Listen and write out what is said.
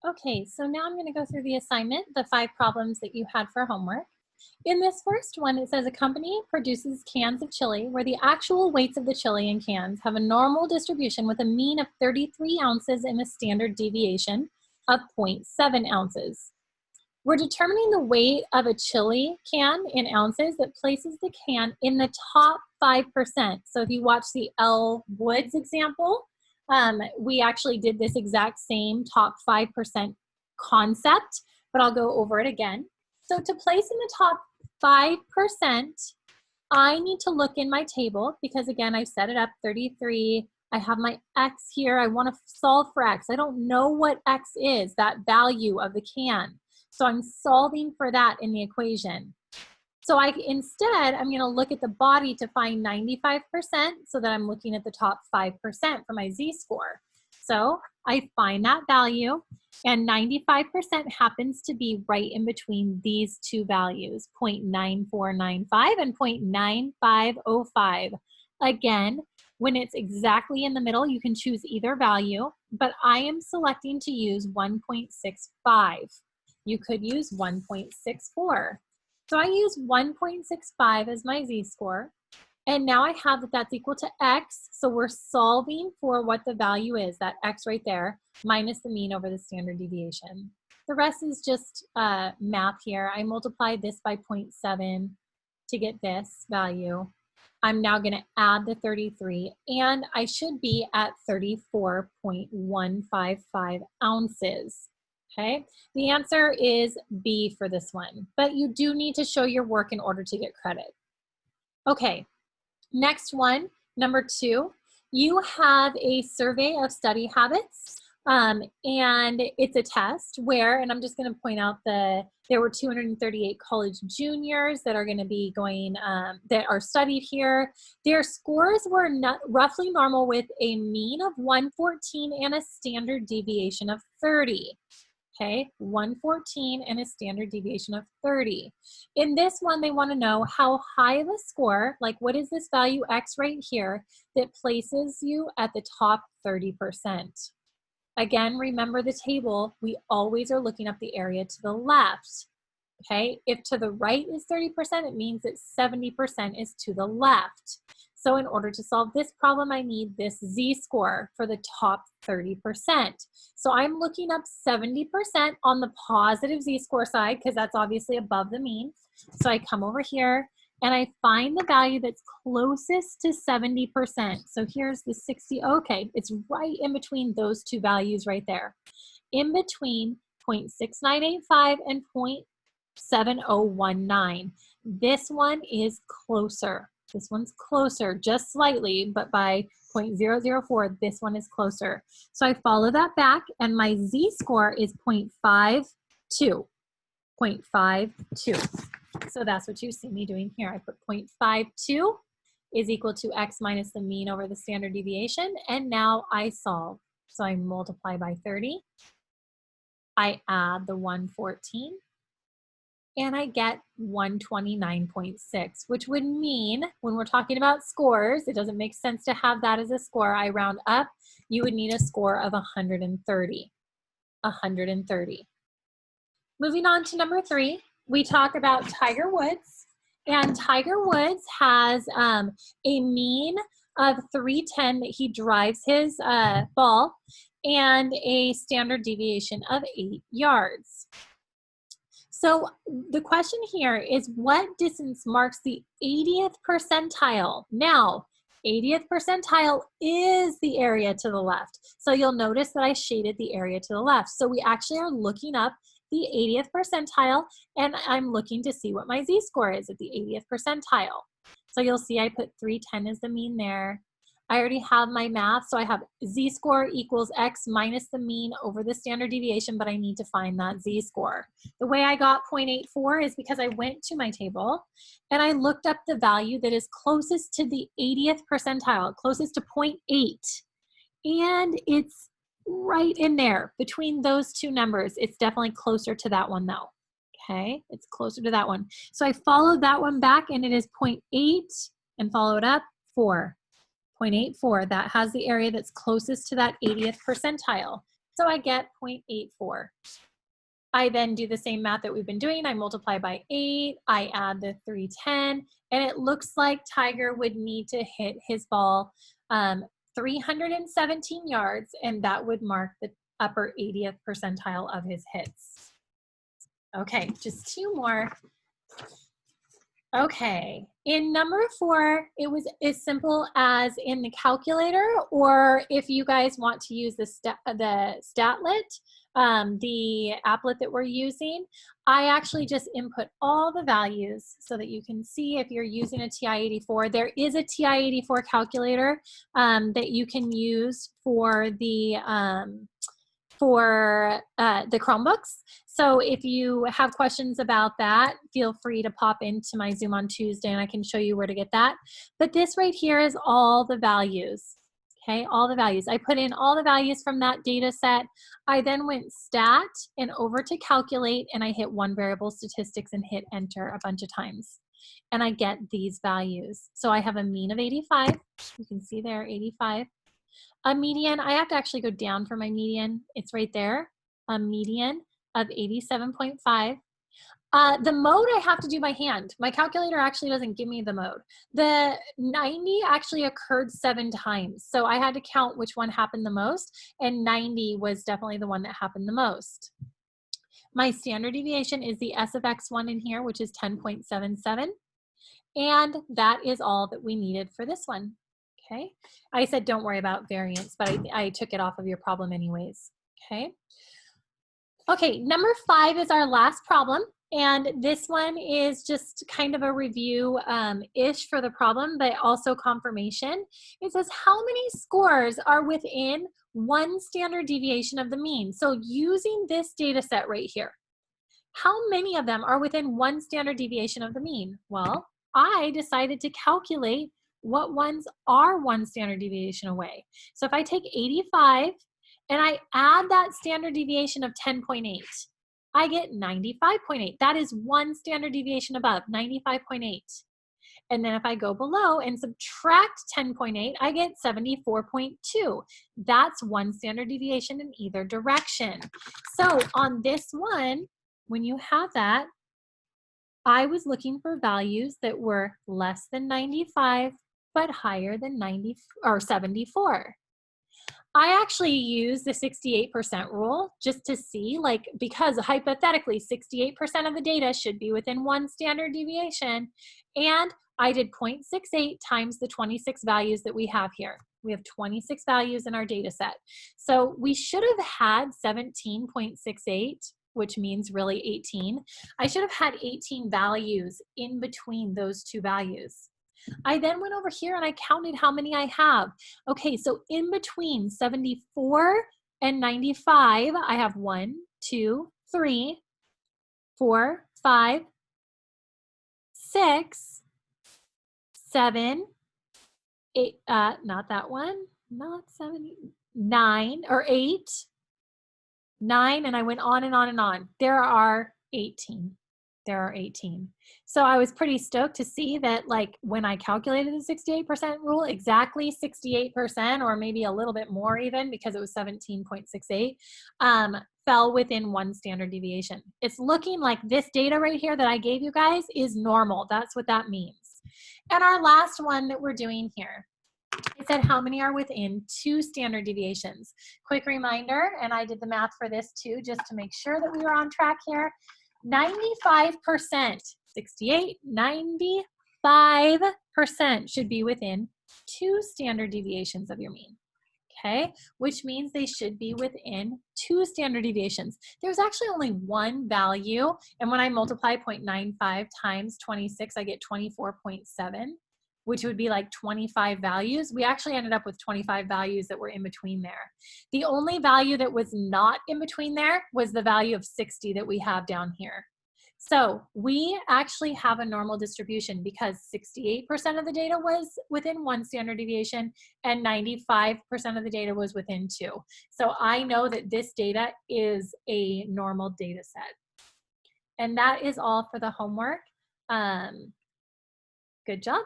Okay, so now I'm going to go through the assignment, the 5 problems that you had for homework. In this first one, it says a company produces cans of chili where the actual weights of the chili in cans have a normal distribution with a mean of 33 ounces and a standard deviation of zero.7 ounces. We're determining the weight of a chili can in ounces that places the can in the top 5%. So if you watch the Elle Woods example, we actually did this exact same top 5% concept, but I'll go over it again. So to place in the top 5%, I need to look in my table because again, I set it up 33. I have my X here. I want to solve for X. I don't know what X is, that value of the can. So I'm solving for that in the equation. So instead, I'm going to look at the body to find 95% so that I'm looking at the top 5% for my Z-score. So I find that value, and 95% happens to be right in between these two values, 0.9495 and 0.9505. Again, when it's exactly in the middle, you can choose either value, but I am selecting to use 1.65. You could use 1.64. So I use 1.65 as my Z-score. And now I have that that's equal to X. So we're solving for what the value is, that X right there, minus the mean over the standard deviation. The rest is just math here. I multiplied this by 0.7 to get this value. I'm now going to add the 33, and I should be at 34.155 ounces. Okay, the answer is B for this one, but you do need to show your work in order to get credit. Okay, next one, number 2, you have a survey of study habits, and it's a test where, and I'm just going to point out there were 238 college juniors that are going to be going, that are studied here. Their scores were roughly normal with a mean of 114 and a standard deviation of 30. Okay, 114 and a standard deviation of 30. In this one, they want to know how high of a score, like what is this value X right here, that places you at the top 30%. Again, remember the table, we always are looking up the area to the left. Okay, if to the right is 30%, it means that 70% is to the left. So in order to solve this problem, I need this Z-score for the top 30%. So I'm looking up 70% on the positive Z-score side because that's obviously above the mean. So I come over here and I find the value that's closest to 70%. So here's the 60, okay, it's right in between those two values right there. In between 0.6985 and 0.7019. This one is closer. This one's closer, just slightly, but by 0.004, this one is closer. So I follow that back, and my Z-score is 0.52. 0.52. So that's what you see me doing here. I put 0.52 is equal to X minus the mean over the standard deviation, and now I solve. So I multiply by 30. I add the 114. And I get 129.6, which would mean when we're talking about scores, it doesn't make sense to have that as a score. I round up, you would need a score of 130. 130. Moving on to number 3, we talk about Tiger Woods. And Tiger Woods has a mean of 310 that he drives his ball and a standard deviation of 8 yards. So the question here is, what distance marks the 80th percentile? Now, 80th percentile is the area to the left. So you'll notice that I shaded the area to the left. So we actually are looking up the 80th percentile, and I'm looking to see what my Z-score is at the 80th percentile. So you'll see I put 310 as the mean there. I already have my math, so I have Z-score equals X minus the mean over the standard deviation, but I need to find that Z-score. The way I got 0.84 is because I went to my table and I looked up the value that is closest to the 80th percentile, closest to 0.8. And it's right in there between those two numbers. It's definitely closer to that one though. Okay, it's closer to that one. So I followed that one back and it is 0.8 and follow it up 4. 0.84, that has the area that's closest to that 80th percentile. So I get 0.84. I then do the same math that we've been doing. I multiply by 8, I add the 310, and it looks like Tiger would need to hit his ball 317 yards, and that would mark the upper 80th percentile of his hits. Okay, just two more. Okay, in number 4, it was as simple as in the calculator, or if you guys want to use the Statlet, the applet that we're using, I actually just input all the values so that you can see if you're using a TI-84. There is a TI-84 calculator that you can use for the Chromebooks. So if you have questions about that, feel free to pop into my Zoom on Tuesday and I can show you where to get that. But this right here is all the values, okay? All the values. I put in all the values from that data set. I then went stat and over to calculate, and I hit one variable statistics and hit enter a bunch of times. And I get these values. So I have a mean of 85. You can see there, 85. A median, I have to actually go down for my median. It's right there, a median of 87.5. The mode I have to do by hand. My calculator actually doesn't give me the mode. The 90 actually occurred 7 times. So I had to count which one happened the most, and 90 was definitely the one that happened the most. My standard deviation is the S of X1 in here, which is 10.77. And that is all that we needed for this one. Okay, I said don't worry about variance, but I took it off of your problem anyways. Okay. Okay, number 5 is our last problem, and this one is just kind of a review-ish for the problem, but also confirmation. It says how many scores are within 1 standard deviation of the mean? So using this data set right here, how many of them are within 1 standard deviation of the mean? Well, I decided to calculate what ones are 1 standard deviation away. So if I take 85 and I add that standard deviation of 10.8, I get 95.8. That is 1 standard deviation above, 95.8. And then if I go below and subtract 10.8, I get 74.2. That's 1 standard deviation in either direction. So on this one, when you have that, I was looking for values that were less than 95, but higher than 90 or 74. I actually use the 68% rule just to see, like, because hypothetically 68% of the data should be within 1 standard deviation, and I did 0.68 times the 26 values that we have here. We have 26 values in our data set. So we should have had 17.68, which means really 18. I should have had 18 values in between those 2 values. I then went over here and I counted how many I have. Okay, so in between 74 and 95, I have 1, 2, 3, 4, 5, 6, 7, 8, not that one, not 7, 9 or 8, 9, and I went on and on and on. There are 18. There are 18. So I was pretty stoked to see that, like, when I calculated the 68% rule, exactly 68%, or maybe a little bit more even, because it was 17.68, fell within 1 standard deviation. It's looking like this data right here that I gave you guys is normal. That's what that means. And our last one that we're doing here, it said how many are within 2 standard deviations. Quick reminder, and I did the math for this too, just to make sure that we were on track here. 95%, 68, 95% should be within 2 standard deviations of your mean, okay? Which means they should be within 2 standard deviations. There's actually only 1 value, and when I multiply 0.95 times 26, I get 24.7, which would be like 25 values. We actually ended up with 25 values that were in between there. The only value that was not in between there was the value of 60 that we have down here. So we actually have a normal distribution because 68% of the data was within 1 standard deviation and 95% of the data was within 2. So I know that this data is a normal data set. And that is all for the homework. Good job.